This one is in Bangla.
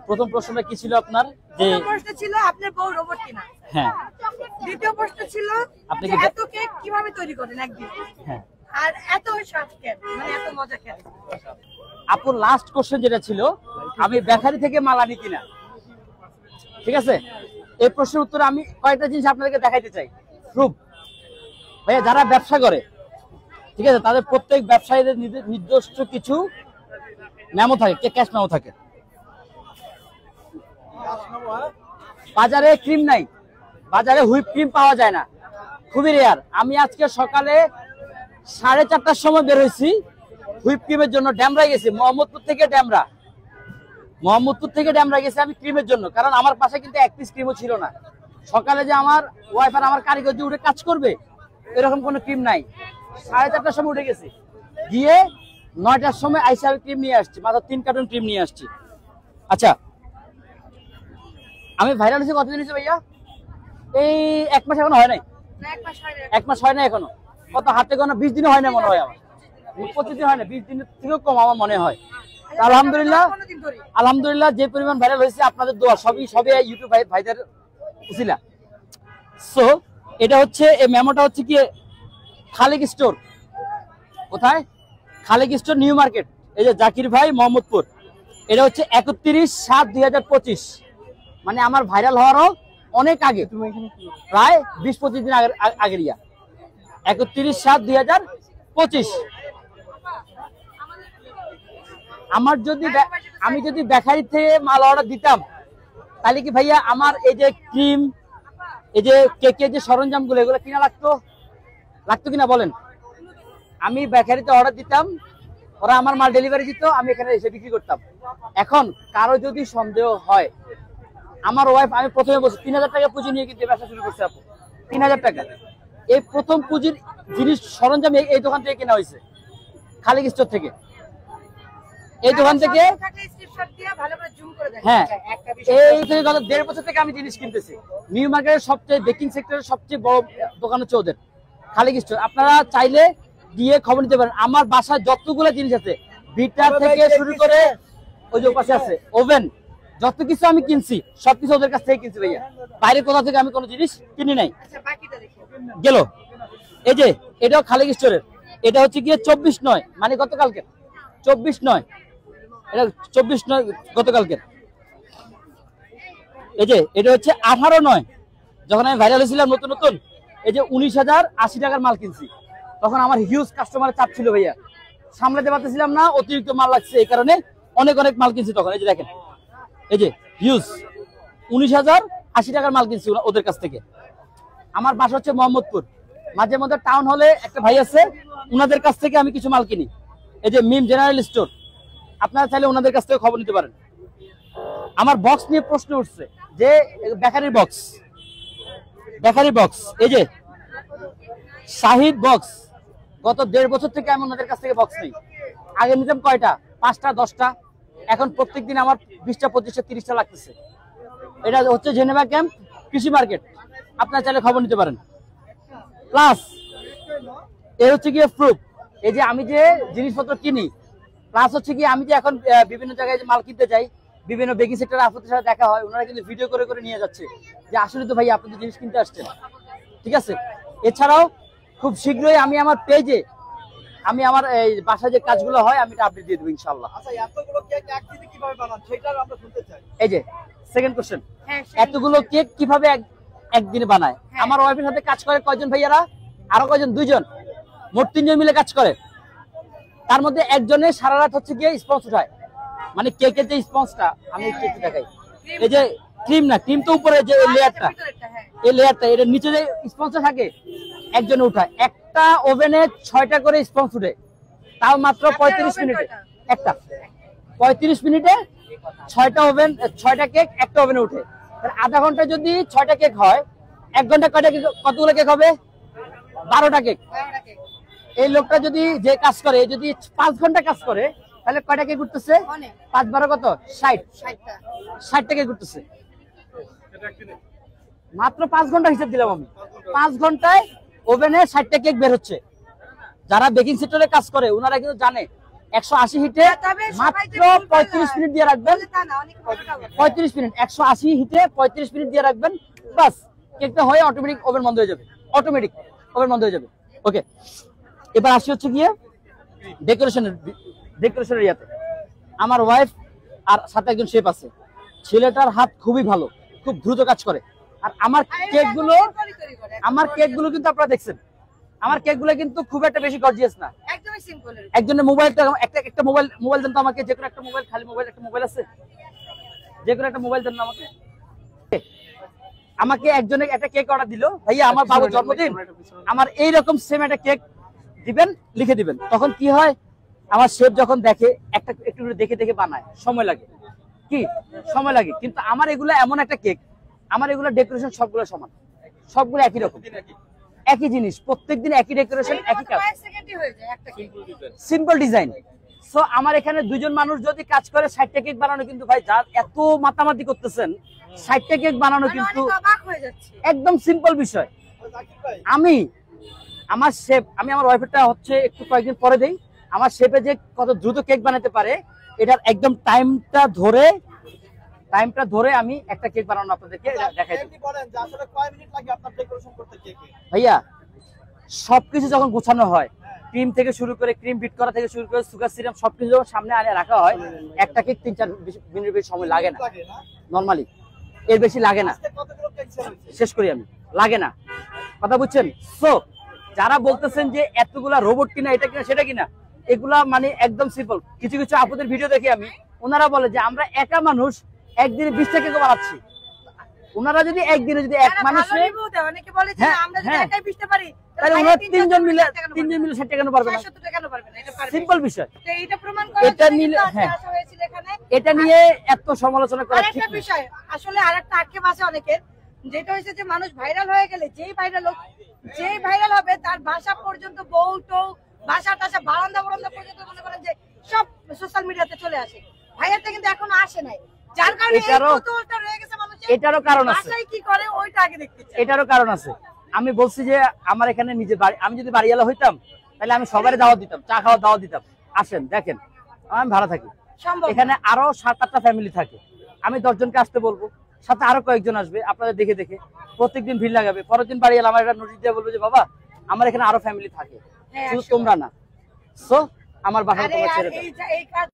প্রথম প্রশ্নটা কি ছিল আপনার? যে প্রথম প্রশ্ন ছিল আপনার বউ রোবট কিনা। হ্যাঁ। দ্বিতীয় প্রশ্ন ছিল আপনি যে এত কেক কিভাবে তৈরি করেন একদিন। হ্যাঁ। আর এত স্বাদ কেন, মানে এত মজা কেন? আপুর লাস্ট কোশ্চেন যেটা ছিল, আমি বেকারি থেকে মাল আনি কিনা। ঠিক আছে, এই প্রশ্নের উত্তরে আমি কয়েকটা জিনিস আপনাদেরকে দেখাইতে চাই। প্রুফ ভাইয়া, যারা ব্যবসা করে, ঠিক আছে, তাদের প্রত্যেক ব্যবসায়ীদের নিজস্ব কিছু মেমো থাকে, ক্যাশ মেমো থাকে। বাজারে ক্রিম নাই, বাজারে হুইপ ক্রিম পাওয়া যায় না, খুবই রেয়ার। আমি আজকে সকালে 4:30টার সময় বের হয়েছি হুইপ ক্রিমের জন্য। ড্যামরায় গেছি, মোহাম্মদপুর থেকে ড্যামরা গেছি আমি ক্রিমের জন্য, কারণ আমার পাশে কিন্তু এক পিস ক্রিমও ছিল না। সকালে যে আমার ওয়াইফ আর আমার কারিগর যে উঠে কাজ করবে এরকম কোনো ক্রিম নাই। 4:30টার সময় উঠে গেছি, গিয়ে 9টার সময় আইসা আমি ক্রিম নিয়ে আসছি, মাত্র 3 কার্টন ক্রিম নিয়ে আসছি। আচ্ছা, আমি ভাইরাল হয়েছি কতদিন হয়েছে ভাইয়া? এই 1 মাস এখনো হয় নাই। না, 1 মাস হয় না। 1 মাস হয় না এখনো। কত হাতে গোনা 20 দিনও হয় না মনে হয় আমার। 25 দিন হয় না, 20 দিনের থেকেও কম আমার মনে হয়। আলহামদুলিল্লাহ যে পরিমাণ ভাইরাল হয়েছে আপনাদের দোয়া, সবই ইউটিউব ভাইদের উসিলা। সো এটা হচ্ছে, এই মেমোটা হচ্ছে কি খালেক স্টোর। কোথায়? খালেক স্টোর, নিউ মার্কেট। এই যে জাকির ভাই, মোহাম্মদপুর। এটা হচ্ছে 31/7/2025, মানে আমার ভাইরাল হওয়ারও অনেক আগে, প্রায় 20-25 দিন আগের ইয়া। 31/7/2025। আমি যদি বেকারি থেকে মাল অর্ডার দিতাম, তাহলে কি ভাইয়া আমার এই যে ক্রিম, এই যে কেকের যে সরঞ্জামগুলো, এগুলো কিনা লাগতো কিনা বলেন? আমি বেকারিতে অর্ডার দিতাম, ওরা আমার মাল ডেলিভারি দিত, আমি এখানে এসে বিক্রি করতাম। এখন কারো যদি সন্দেহ হয়, আমার ওয়াইফ, আমি প্রথমে বলছি 3000 টাকা পুঁজি নিয়ে কিন্তু ব্যবসা শুরু করছে আপু। 3000 টাকা এই প্রথম পুঁজির জিনিস সরঞ্জাম এই দোকান থেকে কেনা হয়েছে, খালেক স্টোর থেকে। এই দোকান থেকে, হ্যাঁ, এই থেকে গত 1.5 বছর থেকে আমি জিনিস কিনতেছি। নিউ মার্কেটের সবচেয়ে বেকিং সেক্টরের সবচেয়ে বড় দোকান হচ্ছে ওদের, খালেক স্টোর। আপনারা চাইলে দিয়ে খবর নিতে পারেন। আমার বাসায় যতগুলো জিনিস আছে, বিটার থেকে শুরু করে ওই যে পাশে আছে ওভেন, যত কিছু আমি কিনছি সবকিছু ওদের কাছ থেকে কিনছি ভাইয়া। বাইরে কোথা থেকে আমি কোনো জিনিস কিনি নাই। গেল এই যে এটাও খালেক স্টোরের, এটা হচ্ছে গিয়ে 24/9, মানে গতকালকে 24/9, এটা 24/9 গতকালকে। এই যে এটা হচ্ছে 18/9, যখন আমি ভাইরাল হয়েছিলাম নতুন নতুন, এই যে 19,080 টাকার মাল কিনছি। তখন আমার হিউজ কাস্টমারের চাপ ছিল ভাইয়া, সামলাতে পারতেছিলাম না, অতিরিক্ত মাল লাগছে, এই কারণে অনেক মাল কিনছি তখন। এই যে দেখেন, এই যে হিউজ 19,080 টাকার মাল কিনছি ওদের কাছ থেকে। আমার বাসা হচ্ছে মোহাম্মদপুর, মাঝে মধ্যে টাউন হলে একটা ভাই আছে, ওনাদের কাছ থেকে আমি কিছু মাল কিনি। এই যে মিম জেনারেল স্টোর, আপনারা চাইলে ওনাদের কাছ থেকে খবর নিতে পারেন। আমার বক্স নিয়ে প্রশ্ন উঠছে যে বেকারি বক্স, এই যে শাহিদ বক্স, গত 1.5 বছর থেকে আমি ওনাদের কাছ থেকে বক্স নেই। আগে নিতাম কয়টা, 5টা 10টা, এখন প্রত্যেকদিন আমার 20টা 25টা 30টা লাগতেছে। এটা হচ্ছে জেনেভা ক্যাম্প কৃষি মার্কেট, আপনারা চাইলে খবর নিতে পারেন। প্লাস এর হচ্ছে গিয়ে প্রুফ, এই যে আমি যে জিনিসপত্র কিনি, প্লাস হচ্ছে কি আমি যে এখন বিভিন্ন জায়গায় যে মাল কিনতে যাই, বিভিন্ন বেকিং সেক্টরে আপনাদের সাথে দেখা হয়, ওনারা কিন্তু ভিডিও করে নিয়ে যাচ্ছে যে আসলে তো ভাই আপনাদের জিনিস কিনতে আসছেন। ঠিক আছে, এছাড়াও খুব শীঘ্রই আমি আমার পেজে আমি আমার এই বাসায় যে কাজগুলো হয় আমি এটা আপডেট দিয়ে দেবো ইনশাআল্লাহ। আচ্ছা, এতগুলো কেক একদিনে কিভাবে বানান সেটা আমরা শুনতে চাই। এই যে সেকেন্ড কোশ্চেন, এতগুলো কেক কিভাবে একদিনে বানায়? আমার ওয়াইফের সাথে কাজ করে কয়জন ভাইয়ারা? আরো কয়জন? 2 জন, মোট 3 জন মিলে কাজ করে। তার মধ্যে একজনের সারা রাত হচ্ছে গিয়ে স্পঞ্জ উঠায়, মানে কেকের যে স্পঞ্জটা আমি একটু দেখাই। এই যে ক্রিম না, ক্রিম তো উপরে যে লেয়ারটা, এই লেয়ারটা, এর নিচে যে স্পঞ্জটা থাকে একজন উঠায়। একটা ওভেনে 6টা করে স্পঞ্জ উঠে, তাও মাত্র 35 মিনিটে। একটা 35 মিনিটে 6টা কেক একটা ওভেনে উঠে। আধা ঘন্টা যদি 6টা কেক হয়, 1 ঘন্টা কতগুলো কেক হবে? 12টা কেক। এই লোকটা যদি যে কাজ করে, যদি 5 ঘন্টা কাজ করে, তাহলে কয়টা কেক উঠতেছে? 5 12 কত? 60টা কেক উঠতেছে মাত্র 5 ঘন্টা হিসাব দিলাম আমি। 5 ঘন্টায় ওভেনে 60টা কেক বের হচ্ছে। যারা বেকিং সেক্টরে কাজ করে ওনারা কিন্তু জানে 180 হিটে তবে সবাই মাত্র যে ভুল 35 মিনিট দিয়ে রাখবেন। তা না, অনেকে মজা করে। 35 মিনিট 180 হিটে 35 মিনিট দিয়ে রাখবেন, বাস কেকটা হয়ে অটোমেটিক ওভেন বন্ধ হয়ে যাবে, অটোমেটিক ওভেন বন্ধ হয়ে যাবে। ওকে, এবার আসি হচ্ছে গিয়ে ডেকোরেশনের ইয়াতে। আমার ওয়াইফ আর সাথে একজন শেফ আছে, ছেলেটার হাত খুবই ভালো, খুব দ্রুত কাজ করে। আর আমার আর এটা কেকগুলো সিম্পলই তৈরি করে, কিন্তু আপনারা দেখছেন, আমার কেকগুলো কিন্তু খুব একটা বেশি গর্জিয়াস না। একদমই সিম্পল। একজনের মোবাইলটা একটা মোবাইল দেন তো আমাকে, যে কোনো একটা মোবাইল, খালি মোবাইল, একটা মোবাইল আছে, যে কোনো একটা মোবাইল দেন না আমাকে। আমাকে একজনে একটা কেক অর্ডার দিল, ভাইয়া আমার বাবুর জন্মদিন, আমার এইরকম সেম একটা কেক দিবেন, লিখে দিবেন। তখন কি হয়, আমার শেফ যখন দেখে একটু একটু দেখে দেখে বানায়, সময় লাগে, কিন্তু আমার এগুলো এমন একটা কেক, আমার এগুলো ডেকোরেশন সবগুলো সমান, সবগুলো একই রকম, একই জিনিস, প্রত্যেকদিন একই ডেকোরেশন, একই কাজ, কয়েক সেকেন্ডই হয়ে যায় একটা কেক। Simple design. সো আমার এখানে দুইজন মানুষ যদি কাজ করে 60টা কেক বানানো, কিন্তু ভাই যার এত মাতামাতি করতেছেন, 60টা কেক বানানো আমি কিন্তু অনেক অবাক হয়ে যাচ্ছি। একদম সিম্পল বিষয়। জাকির ভাই, আমার শেফ, আমি আমার ওয়াইফেরটা হচ্ছে একটু কয়েকদিন পরে দেই, আমার শেফে যে কত দ্রুত কেক বানাতে পারে, এটার একদম টাইমটা ধরে আমি একটা কেক বানানো আপনাদেরকে দেখাই দেব। আপনি বলেন যে আসলে কয় মিনিট লাগে আপনার ডেকোরেশন করতে কেকে? ভাইয়া সবকিছু যখন গোছানো হয়, ক্রিম থেকে শুরু করে, ক্রিম বিট করা থেকে শুরু করে, সুগার সিরাপ সবকিছু যখন সামনে আনে রাখা হয়, একটা কেক 3-4 মিনিট বেশি সময় লাগে না, লাগে না? নরমালি এর বেশি লাগে না। আজকে কতগুলো কেক সেল হয়েছে? শেষ করি আমি, লাগে না, কথা বুঝছেন? সো যারা বলতেছেন যে এতগুলা রোবট কিনা, এটা কিনা সেটা কিনা, এগুলা মানে একদম সিম্পল। কিছু কিছু আপুদের ভিডিও দেখি আমি, ওনারা বলে যে আমরা একা মানুষ একদিনে 20টা কেক বানাচ্ছি। ওনারা যদি একদিনে যদি এক যারা মানুষে, ভালো review দেয়, অনেকে বলে যে হ্যাঁ, আমরা যদি হ্যাঁ। একাই পিষতে পারি, তাহলে ভাইয়া ওনারা 3 জন মিলে 60টা কেন পারবে না? 60 কেন পারবে না? এটা পারবে। সিম্পল বিষয়। তো এটা প্রমাণ করার এটা জন্য নিলে- কিন্তু আজকে হ্যাঁ। আসা হয়েছিল এখানে। এটা নিয়ে এত সমালোচনা করা ঠিক আরেকটা না। বিষয়, আসলে আরেকটা আক্ষেপ আছে অনেকের, যেটা হচ্ছে যে মানুষ ভাইরাল হয়ে গেলে, যেই ভাইরাল হবে তার বাসা পর্যন্ত, বউ টৌ, বাসা টাসা, বারান্দা পর্যন্ত মনে করেন যে সব সোশ্যাল মিডিয়াতে চলে আসে। ভাইয়াটা কিন্তু এখনো আসে নাই, যার কারণে এই কৌতূহলটা রয়ে গেছে মানুষের। এটারও কারণ আছে, বাসায় কি করে ওইটা আগে দেখতে চাই। এটারও কারণ আছে। আমি বলছি যে আমার এখানে নিজে বাড়ি, আমি যদি বাড়িওয়ালা হইতাম তাহলে আমি সবারই দাওয়াত দিতাম, চা খাওয়ার দাওয়াত দিতাম, আসেন দেখেন। আমি ভাড়া থাকি, সম্ভব এখানে আরো 7-8টা ফ্যামিলি থাকে, আমি 10 জনকে আসতে বলবো, সাথে আরো কয়েকজন আসবে, আপনাদের দেখে দেখে প্রত্যেকদিন ভিড় লাগাবে। পরের দিন বাড়ি এলাম, আমার একটা নোটিশ দিয়ে বলবো যে বাবা আমার এখানে আরো ফ্যামিলি থাকে, হ্যাঁ, শুধু আসলে। তোমরা না। সো আমার বাসা আরে তোমরা আর ছেড়ে দাও। এই কাজ